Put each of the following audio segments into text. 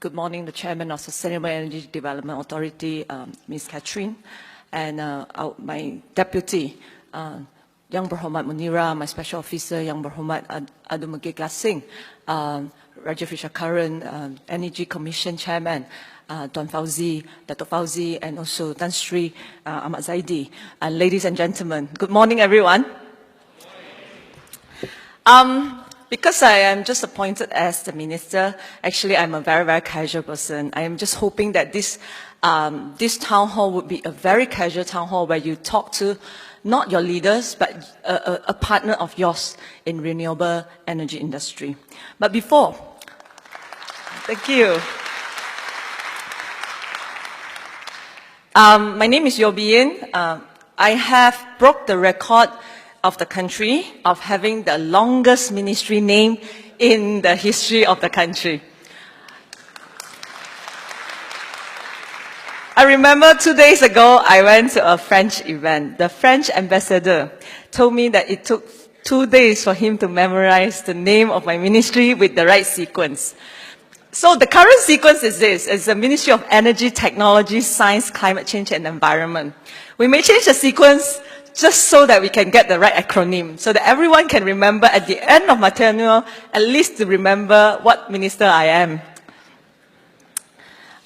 good morning, the Chairman of Sustainable Energy Development Authority, Ms. Catherine, and my Deputy, Yang Berhormat Munira, my Special Officer, Yang Berhormat Adumagegla Singh, Raja Fishakaran, Energy Commission Chairman, Tuan Fauzi, Dato' Fauzi, and also Tan Sri Ahmad Zaidi. Ladies and gentlemen, good morning, everyone. Because I am just appointed as the minister, actually I'm a very, very casual person. I am just hoping that this town hall would be a very casual town hall where you talk to not your leaders, but a partner of yours in renewable energy industry. But before, thank you. My name is Yeo Bee Yin. I have broke the record of the country of having the longest ministry name in the history of the country. I remember 2 days ago, I went to a French event. The French ambassador told me that it took 2 days for him to memorize the name of my ministry with the right sequence. So the current sequence is this. It's the Ministry of Energy, Technology, Science, Climate Change and Environment. We may change the sequence just so that we can get the right acronym, so that everyone can remember at the end of my tenure, at least to remember what minister I am.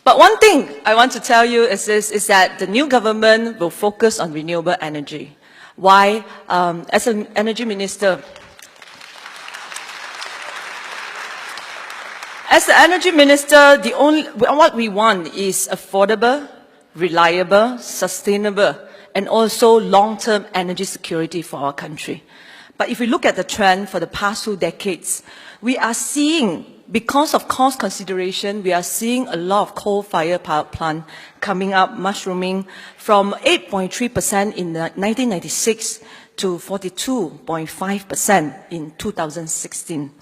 But one thing I want to tell you is this, is that the new government will focus on renewable energy. Why? As an energy minister, what we want is affordable, reliable, sustainable, and also long-term energy security for our country. But if we look at the trend for the past 2 decades, we are seeing, because of cost consideration, we are seeing a lot of coal-fired power plant coming up, mushrooming from 8.3% in 1996 to 42.5% in 2016.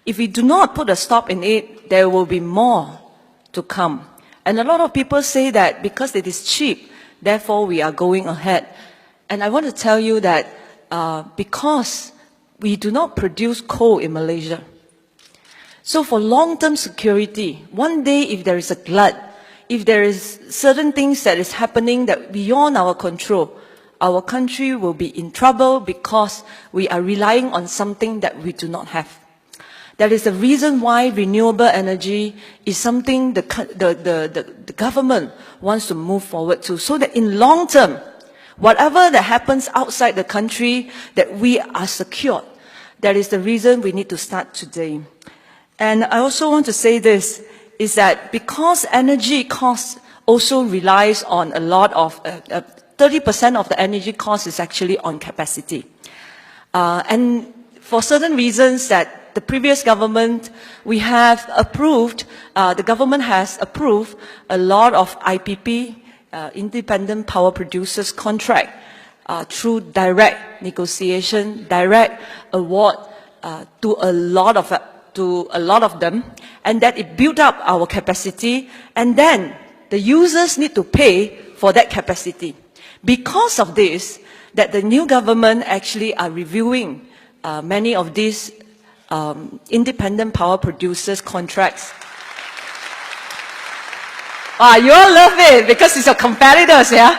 If we do not put a stop in it, there will be more to come. And a lot of people say that because it is cheap, therefore, we are going ahead. And I want to tell you that because we do not produce coal in Malaysia, so for long-term security, one day if there is a glut, if there is certain things that is happening that beyond our control, our country will be in trouble because we are relying on something that we do not have. That is the reason why renewable energy is something the government wants to move forward to, so that in long term, whatever that happens outside the country, that we are secured. That is the reason we need to start today. And I also want to say this, is that because energy cost also relies on a lot of, 30% of the energy cost is actually on capacity. And for certain reasons that the previous government, we have approved, the government has approved a lot of IPP, independent power producers contract, through direct negotiation, direct award to a lot of them, and that it built up our capacity, and then the users need to pay for that capacity. Because of this, that the new government actually are reviewing many of these independent power producers contracts. You all love it because it's your competitors, yeah?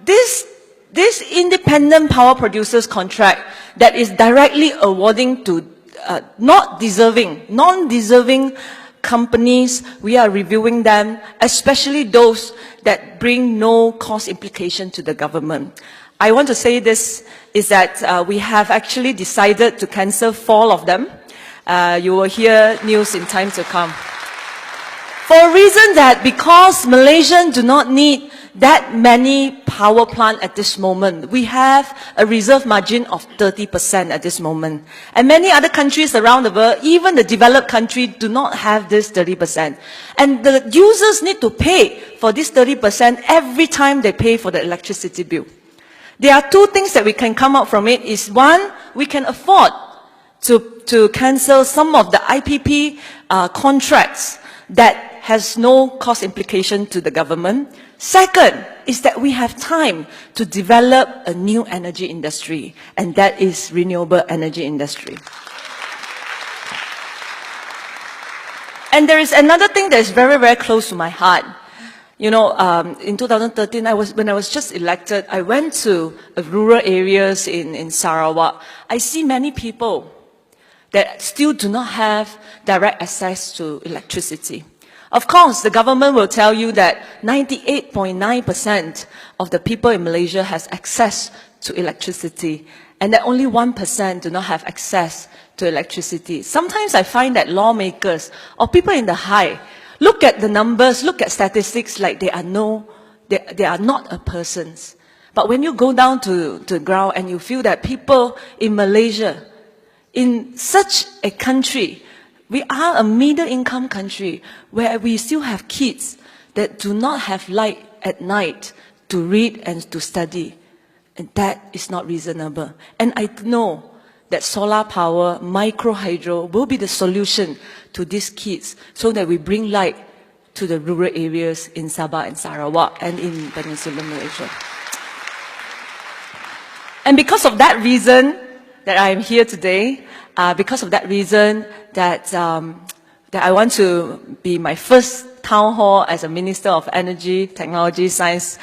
This independent power producers contract that is directly awarding to non-deserving companies, we are reviewing them, especially those that bring no cost implication to the government. I want to say this is that we have actually decided to cancel 4 of them. You will hear news in time to come. For a reason that because Malaysians do not need that many power plants at this moment, we have a reserve margin of 30% at this moment. And many other countries around the world, even the developed countries, do not have this 30%. And the users need to pay for this 30% every time they pay for the electricity bill. There are 2 things that we can come out from it. Is one, we can afford to cancel some of the IPP contracts that has no cost implication to the government. Second is that we have time to develop a new energy industry, and that is renewable energy industry. And there is another thing that is very, very close to my heart. You know, in 2013, when I was just elected, I went to rural areas in Sarawak. I see many people that still do not have direct access to electricity. Of course, the government will tell you that 98.9% of the people in Malaysia has access to electricity, and that only 1% do not have access to electricity. Sometimes I find that lawmakers or people in the high look at the numbers, look at statistics like they are not a persons. But when you go down to the ground and you feel that people in Malaysia, in such a country, we are a middle-income country where we still have kids that do not have light at night to read and to study. And that is not reasonable. And I know that solar power, micro hydro will be the solution to these kids so that we bring light to the rural areas in Sabah and Sarawak and in Peninsular Malaysia. And because of that reason that I am here today, because of that reason that I want to be my first town hall as a Minister of Energy, Technology, Science,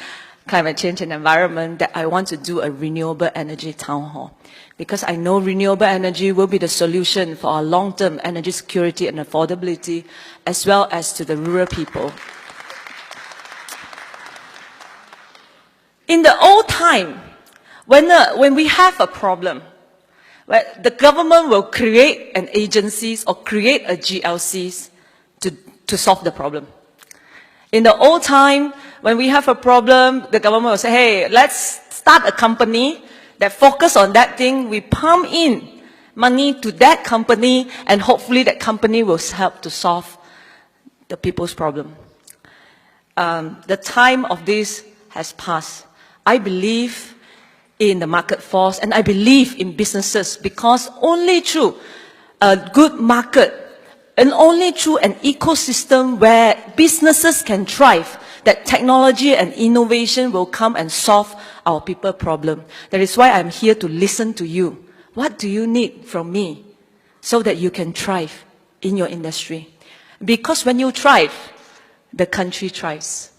Climate Change and Environment, that I want to do a renewable energy town hall. Because I know renewable energy will be the solution for our long-term energy security and affordability, as well as to the rural people. In the old time, when we have a problem, the government will create an agencies or create a GLCs to solve the problem. In the old time, when we have a problem, the government will say, hey, let's start a company that focus on that thing. We pump in money to that company, and hopefully that company will help to solve the people's problem. The time of this has passed. I believe in the market force, and I believe in businesses, because only through a good market and only through an ecosystem where businesses can thrive, that technology and innovation will come and solve our people problem. That is why I'm here to listen to you. What do you need from me so that you can thrive in your industry? Because when you thrive, the country thrives.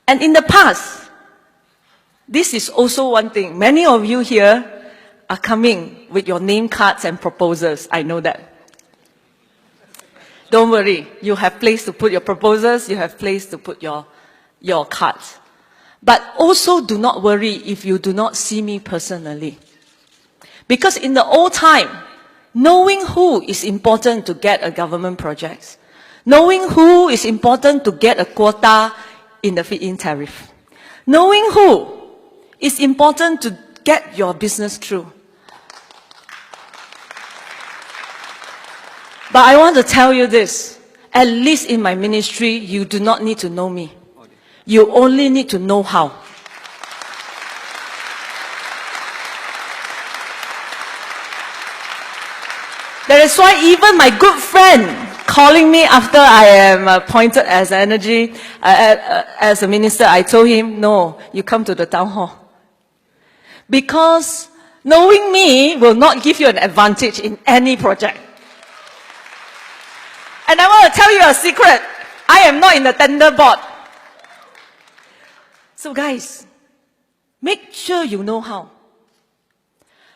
And in the past, this is also one thing. Many of you here are coming with your name cards and proposals. I know that. Don't worry. You have place to put your proposals. You have place to put your cards. But also do not worry if you do not see me personally. Because in the old time, knowing who is important to get a government project, knowing who is important to get a quota in the feed-in tariff, knowing who is important to get your business through. But I want to tell you this, at least in my ministry, you do not need to know me. You only need to know how. That is why even my good friend calling me after I am appointed as as a minister, I told him, no, you come to the town hall. Because knowing me will not give you an advantage in any project. And I want to tell you a secret. I am not in the tender board. So guys, make sure you know how.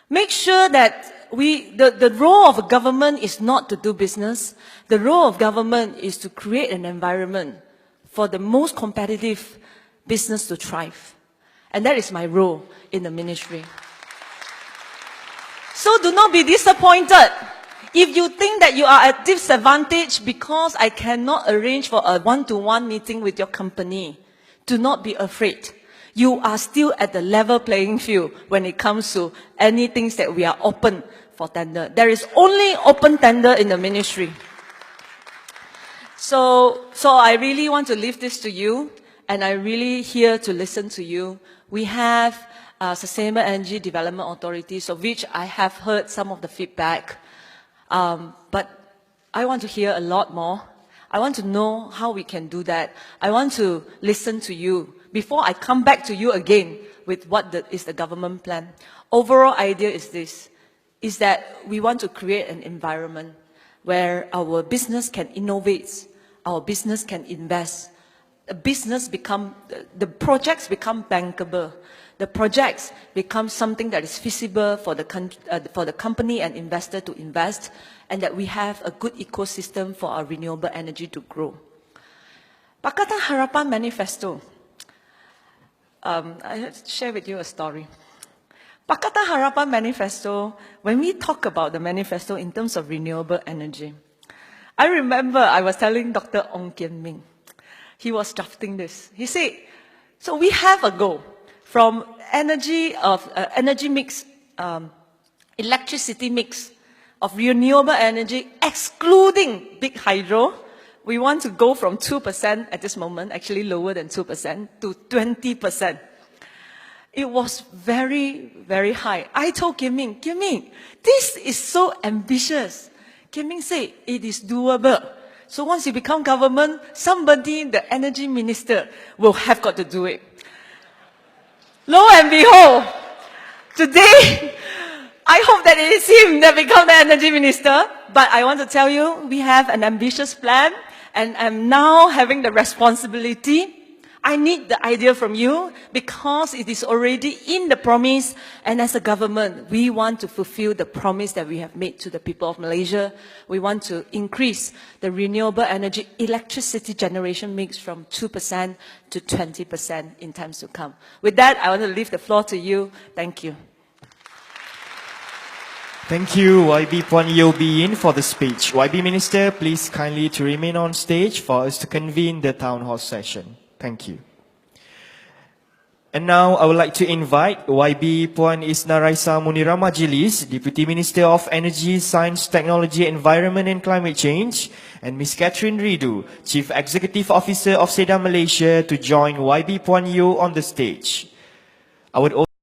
Make sure that the role of a government is not to do business. The role of government is to create an environment for the most competitive business to thrive. And that is my role in the ministry. So do not be disappointed if you think that you are at disadvantage because I cannot arrange for a one-to-one meeting with your company. Do not be afraid. You are still at the level playing field when it comes to any things that we are open for tender. There is only open tender in the ministry. So I really want to leave this to you, and I'm really here to listen to you. We have Sustainable Energy Development Authority, of which I have heard some of the feedback. But I want to hear a lot more. I want to know how we can do that. I want to listen to you before I come back to you again with what is the government plan. Overall idea is this, is that we want to create an environment where our business can innovate, our business can invest. The projects become bankable. The projects become something that is feasible for the company and investor to invest, and that we have a good ecosystem for our renewable energy to grow. Pakatan Harapan Manifesto. I have to share with you a story. Pakatan Harapan Manifesto, when we talk about the manifesto in terms of renewable energy, I remember I was telling Dr. Ong Kian Ming, he was drafting this. He said, so we have a goal from energy mix, electricity mix of renewable energy, excluding big hydro. We want to go from 2% at this moment, actually lower than 2%, to 20%. It was very, very high. I told Kim Ming, this is so ambitious. Kim Ming said, it is doable. So once you become government, somebody, the energy minister, will have got to do it. Lo and behold, today, I hope that it is him that becomes the energy minister. But I want to tell you, we have an ambitious plan, and I'm now having the responsibility. I need the idea from you because it is already in the promise, and as a government, we want to fulfill the promise that we have made to the people of Malaysia. We want to increase the renewable energy electricity generation mix from 2% to 20% in times to come. With that, I want to leave the floor to you. Thank you. Thank you, YB Puan Yeo Bin, for the speech. YB Minister, please kindly to remain on stage for us to convene the town hall session. Thank you. And now I would like to invite YB Puan Isna Raisa Munira Majlis, Deputy Minister of Energy, Science, Technology, Environment and Climate Change, and Ms. Catherine Ridu, Chief Executive Officer of SEDA Malaysia, to join YB Puan Yeo on the stage. I would